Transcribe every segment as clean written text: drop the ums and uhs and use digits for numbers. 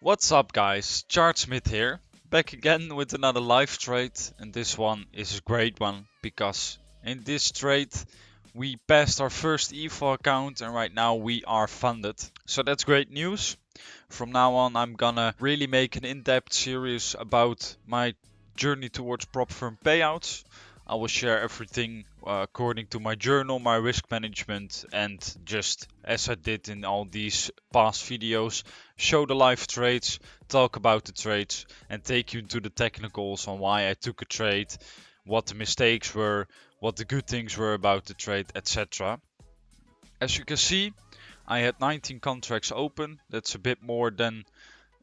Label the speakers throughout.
Speaker 1: What's up guys, Chartsmith here, back again with another live trade, and this one is a great one because in this trade we passed our first eval account and right now we are funded. So that's great news. From now on I'm gonna really make an in-depth series about my journey towards prop firm payouts. I will share everything according to my journal, my risk management, and just as I did in all these past videos, show the live trades, talk about the trades, and take you into the technicals on why I took a trade, what the mistakes were, what the good things were about the trade, etc. As you can see, I had 19 contracts open. That's a bit more than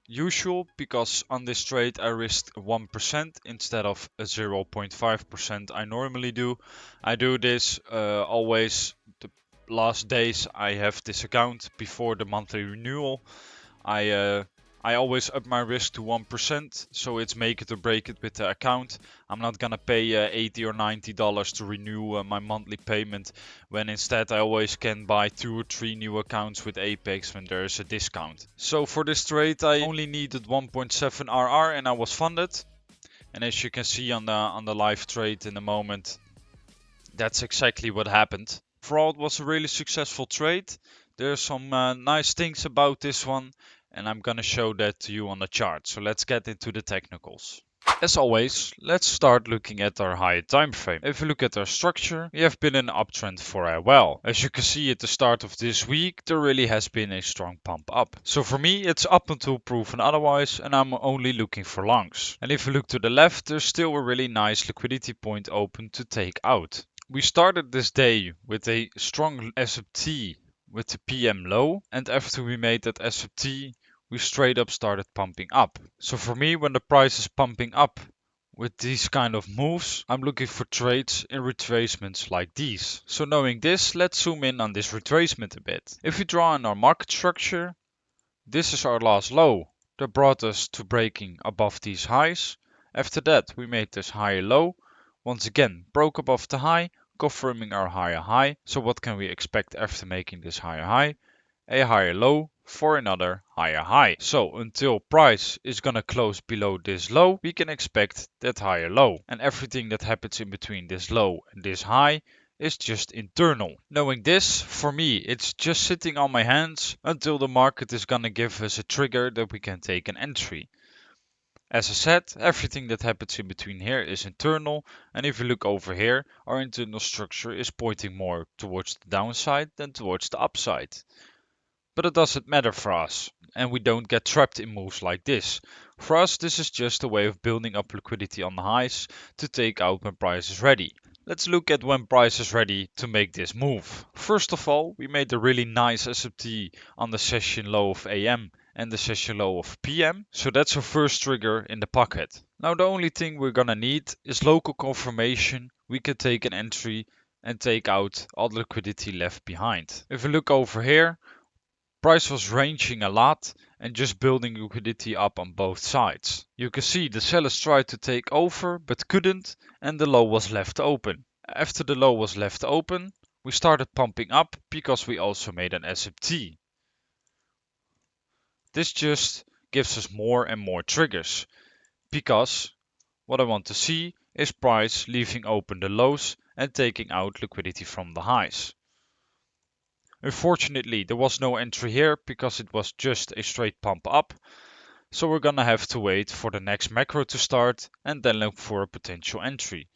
Speaker 1: usual because on this trade I risked 1% instead of 0.5% I normally do. I do this always the last days I have this account before the monthly renewal. I always up my risk to 1%, so it's make it or break it with the account. I'm not gonna pay $80 or $90 to renew my monthly payment, when instead I always can buy 2 or 3 new accounts with Apex when there is a discount. So for this trade I only needed 1.7 RR and I was funded. And as you can see on the live trade in a moment, that's exactly what happened. Overall, it was a really successful trade. There's some nice things about this one, and I'm gonna show that to you on the chart. So let's get into the technicals. As always, let's start looking at our higher time frame. If we look at our structure, we have been in an uptrend for a while. As you can see at the start of this week, there really has been a strong pump up. So for me, it's up until proven otherwise, and I'm only looking for longs. And if we look to the left, there's still a really nice liquidity point open to take out. We started this day with a strong SFT with the PM low, and after we made that SFT, we straight up started pumping up. So for me, when the price is pumping up with these kind of moves, I'm looking for trades in retracements like these. So knowing this, let's zoom in on this retracement a bit. If we draw on our market structure, this is our last low that brought us to breaking above these highs. After that, we made this higher low, once again broke above the high, confirming our higher high. So what can we expect after making this higher high? A higher low for another higher high. So until price is gonna close below this low, we can expect that higher low. And everything that happens in between this low and this high is just internal. Knowing this, for me, it's just sitting on my hands until the market is gonna give us a trigger that we can take an entry. As I said, everything that happens in between here is internal, and if you look over here, our internal structure is pointing more towards the downside than towards the upside. But it doesn't matter for us, and we don't get trapped in moves like this. For us, this is just a way of building up liquidity on the highs to take out when price is ready. Let's look at when price is ready to make this move. First of all, we made a really nice SFT on the session low of AM and the session low of PM, so that's our first trigger in the pocket. Now the only thing we're gonna need is local confirmation. We can take an entry and take out all the liquidity left behind. If we look over here, price was ranging a lot and just building liquidity up on both sides. You can see the sellers tried to take over but couldn't, and the low was left open. After the low was left open, we started pumping up because we also made an SFT. This just gives us more and more triggers, because what I want to see is price leaving open the lows and taking out liquidity from the highs. Unfortunately, there was no entry here because it was just a straight pump up, so we're gonna have to wait for the next macro to start and then look for a potential entry.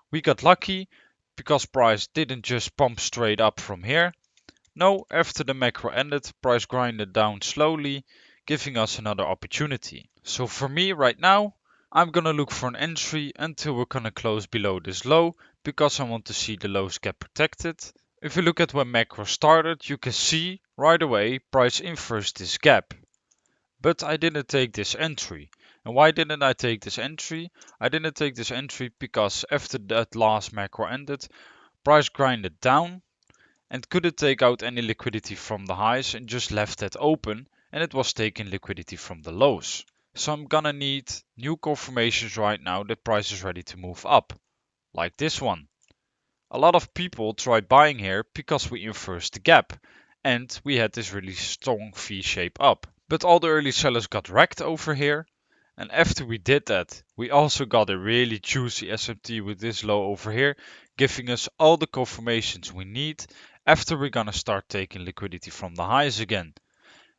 Speaker 1: We got lucky because price didn't just pump straight up from here. No, after the macro ended, price grinded down slowly, giving us another opportunity. So for me right now, I'm gonna look for an entry until we're gonna close below this low, because I want to see the lows get protected. If you look at when macro started, you can see right away price inversed this gap. But I didn't take this entry. And why didn't I take this entry? I didn't take this entry because after that last macro ended, price grinded down and couldn't take out any liquidity from the highs and just left that open, and it was taking liquidity from the lows. So I'm gonna need new confirmations right now that price is ready to move up, like this one. A lot of people tried buying here because we inversed the gap and we had this really strong V shape up. But all the early sellers got wrecked over here. And after we did that, we also got a really juicy SMT with this low over here, giving us all the confirmations we need after we're gonna start taking liquidity from the highs again.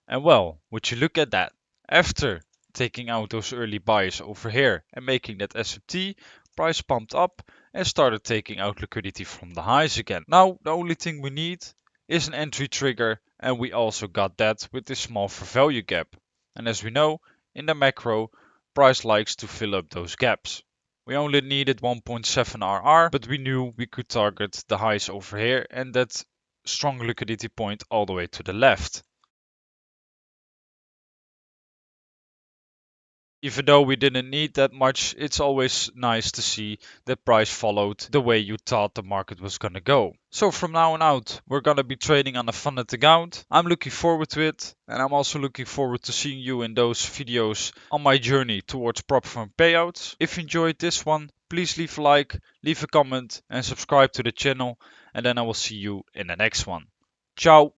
Speaker 1: And well, would you look at that? After taking out those early buys over here and making that SMT, price pumped up and started taking out liquidity from the highs again. Now, the only thing we need is an entry trigger, and we also got that with this small fair value gap. And as we know, in the macro, price likes to fill up those gaps. We only needed 1.7 RR, but we knew we could target the highs over here and that strong liquidity point all the way to the left. Even though we didn't need that much, it's always nice to see that price followed the way you thought the market was gonna go. So from now on out, we're gonna be trading on a funded account. I'm looking forward to it, and I'm also looking forward to seeing you in those videos on my journey towards prop firm payouts. If you enjoyed this one, please leave a like, leave a comment, and subscribe to the channel, and then I will see you in the next one. Ciao!